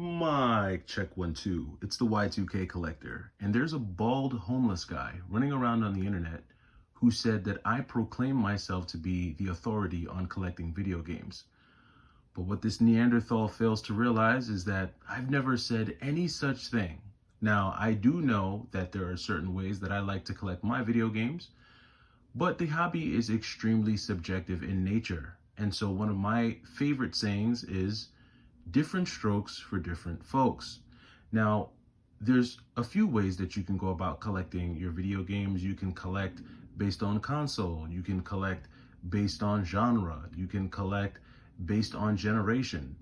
Mic check 1 2. It's the Y2K collector, and there's a bald homeless guy running around on the internet who said that I proclaim myself to be the authority on collecting video games. But what this Neanderthal fails to realize is that I've never said any such thing. Now, I do know that there are certain ways that I like to collect my video games, but the hobby is extremely subjective in nature. And so one of my favorite sayings is, different strokes for different folks. Now, there's a few ways that you can go about collecting your video games. You can collect based on console. You can collect based on genre. You can collect based on generation.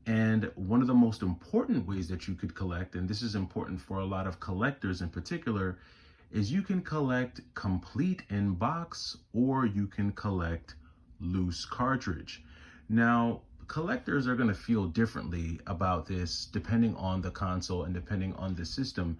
And one of the most important ways that you could collect, and this is important for a lot of collectors in particular, is you can collect complete in box or you can collect loose cartridge. Now, collectors are going to feel differently about this depending on the console and depending on the system.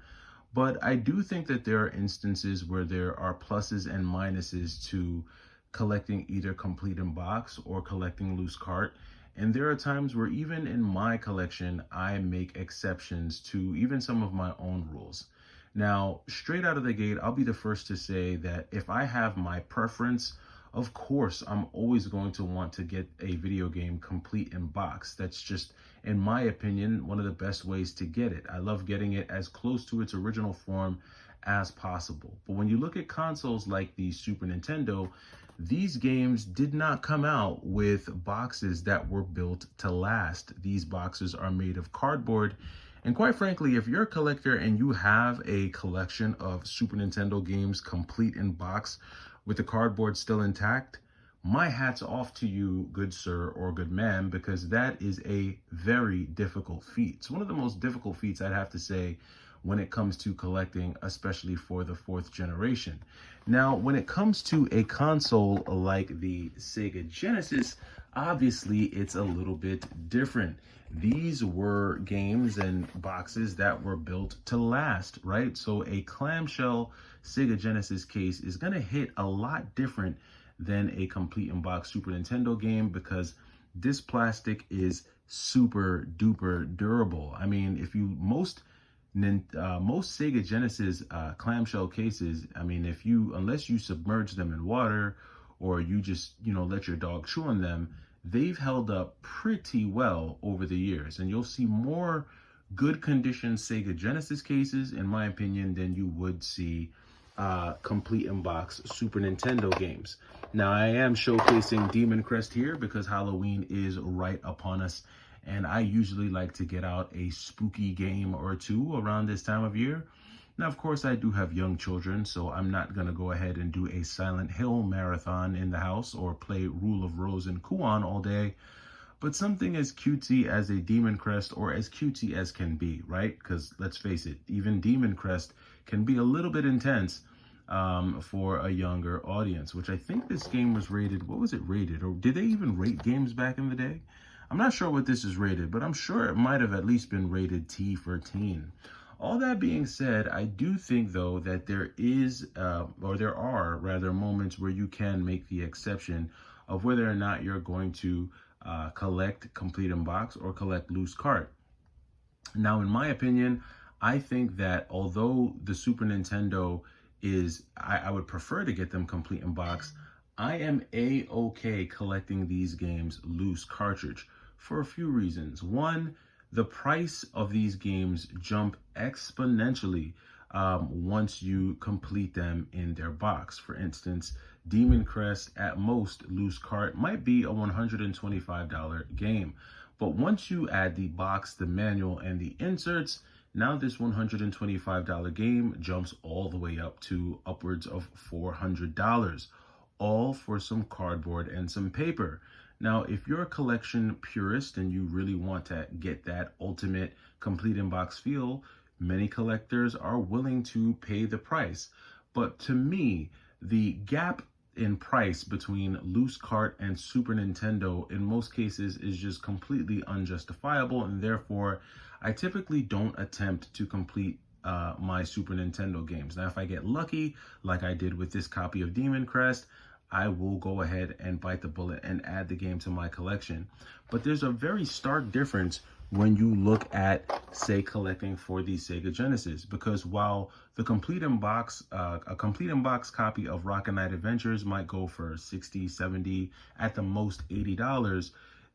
But I do think that there are instances where there are pluses and minuses to collecting either complete in box or collecting loose cart. And there are times where even in my collection, I make exceptions to even some of my own rules. Now, straight out of the gate, I'll be the first to say that if I have my preference, of course, I'm always going to want to get a video game complete in box. That's just, in my opinion, one of the best ways to get it. I love getting it as close to its original form as possible. But when you look at consoles like the Super Nintendo, these games did not come out with boxes that were built to last. These boxes are made of cardboard. And quite frankly, if you're a collector and you have a collection of Super Nintendo games complete in box with the cardboard still intact, my hat's off to you, good sir or good ma'am, because that is a very difficult feat. It's one of the most difficult feats, I'd have to say, when it comes to collecting, especially for the fourth generation. Now, when it comes to a console like the Sega Genesis, obviously it's a little bit different. These were games and boxes that were built to last, right? So a clamshell Sega Genesis case is going to hit a lot different than a complete in box Super Nintendo game because this plastic is super duper durable. I mean, if you most Sega Genesis clamshell cases, I mean, unless you submerge them in water or you just, let your dog chew on them, they've held up pretty well over the years. And you'll see more good condition Sega Genesis cases, in my opinion, than you would see complete in box Super Nintendo games. Now, I am showcasing Demon Crest here because Halloween is right upon us. And I usually like to get out a spooky game or two around this time of year. Now, of course, I do have young children, so I'm not going to go ahead and do a Silent Hill marathon in the house or play Rule of Rose and Kuon all day. But something as cutesy as a Demon Crest, or as cutesy as can be, right? Because let's face it, even Demon Crest can be a little bit intense for a younger audience, which I think this game was rated. What was it rated? Or did they even rate games back in the day? I'm not sure what this is rated, but I'm sure it might have at least been rated T for teen. All that being said, I do think, though, that there are rather moments where you can make the exception of whether or not you're going to collect complete in box or collect loose cart. Now, in my opinion, I think that although the Super Nintendo I would prefer to get them complete in box, I am a-okay collecting these games loose cartridge for a few reasons. One, the price of these games jump exponentially once you complete them in their box. For instance, Demon Crest at most loose cart might be a $125 game. But once you add the box, the manual, and the inserts, now this $125 game jumps all the way up to upwards of $400, all for some cardboard and some paper. Now, if you're a collection purist and you really want to get that ultimate complete in box feel, many collectors are willing to pay the price. But to me, the gap in price between loose cart and Super Nintendo in most cases is just completely unjustifiable, and therefore I typically don't attempt to complete my Super Nintendo games. Now, if I get lucky, like I did with this copy of Demon Crest, I will go ahead and bite the bullet and add the game to my collection. But there's a very stark difference when you look at, say, collecting for the Sega Genesis, because while the complete in box, a complete in box copy of Rocket Knight Adventures might go for $60, $70, at the most $80,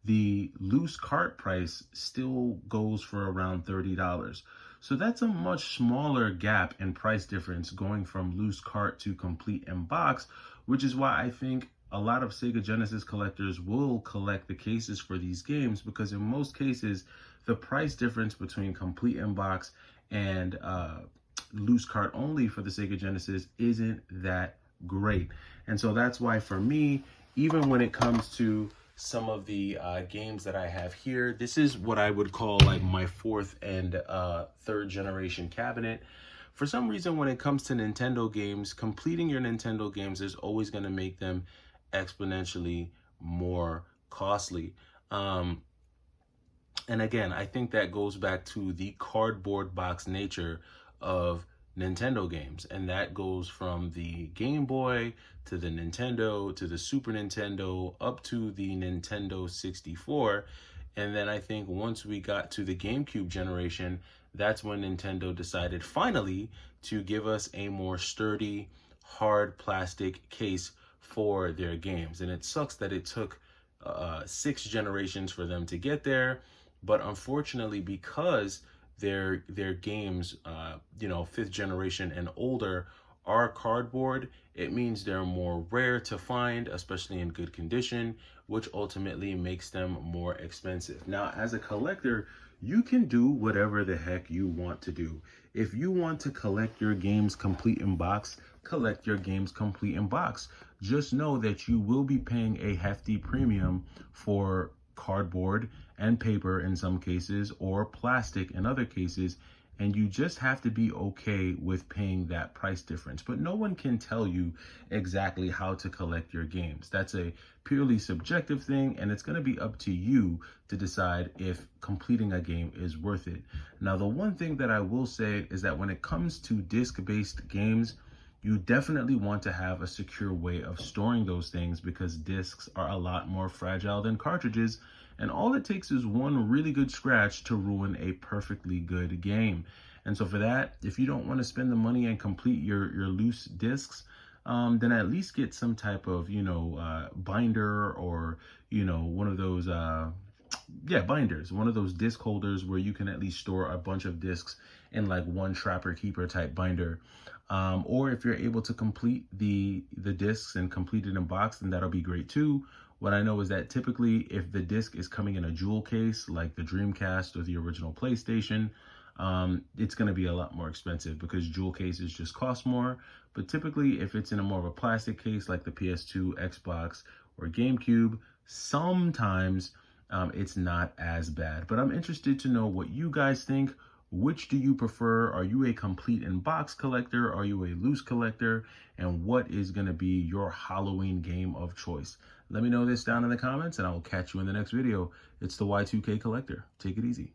the loose cart price still goes for around $30. So that's a much smaller gap in price difference going from loose cart to complete in box, which is why I think a lot of Sega Genesis collectors will collect the cases for these games, because in most cases, the price difference between complete in box and loose cart only for the Sega Genesis isn't that great. And so that's why for me, even when it comes to some of the games that I have here, this is what I would call like my fourth and third generation cabinet. For some reason, when it comes to Nintendo games, completing your Nintendo games is always going to make them exponentially more costly. And again, I think that goes back to the cardboard box nature of Nintendo games, and that goes from the Game Boy to the Nintendo to the Super Nintendo up to the Nintendo 64. And then I think once we got to the GameCube generation, that's when Nintendo decided finally to give us a more sturdy, hard plastic case for their games. And it sucks that it took 6 generations for them to get there, but unfortunately, because their games, you know, 5th generation and older are cardboard, it means they're more rare to find, especially in good condition, which ultimately makes them more expensive. Now, as a collector, you can do whatever the heck you want to do. If you want to collect your games complete in box, collect your games complete in box. Just know that you will be paying a hefty premium for cardboard and paper in some cases, or plastic in other cases, and you just have to be okay with paying that price difference. But no one can tell you exactly how to collect your games. That's a purely subjective thing, and it's going to be up to you to decide if completing a game is worth it. Now, the one thing that I will say is that when it comes to disc-based games, you definitely want to have a secure way of storing those things, because discs are a lot more fragile than cartridges, and all it takes is one really good scratch to ruin a perfectly good game. And so for that, if you don't want to spend the money and complete your loose discs, then at least get some type of, you know, binder, or, you know, one of those, binders, one of those disc holders where you can at least store a bunch of discs in like one trapper keeper type binder. Or if you're able to complete the discs and complete it in box, then that'll be great too. What I know is that typically if the disc is coming in a jewel case, like the Dreamcast or the original PlayStation, it's going to be a lot more expensive, because jewel cases just cost more. But typically if it's in a more of a plastic case like the PS2, Xbox, or GameCube, sometimes it's not as bad. But I'm interested to know what you guys think. Which do you prefer? Are you a complete in box collector? Are you a loose collector? And what is going to be your Halloween game of choice? Let me know this down in the comments, and I will catch you in the next video. It's the Y2K Collector. Take it easy.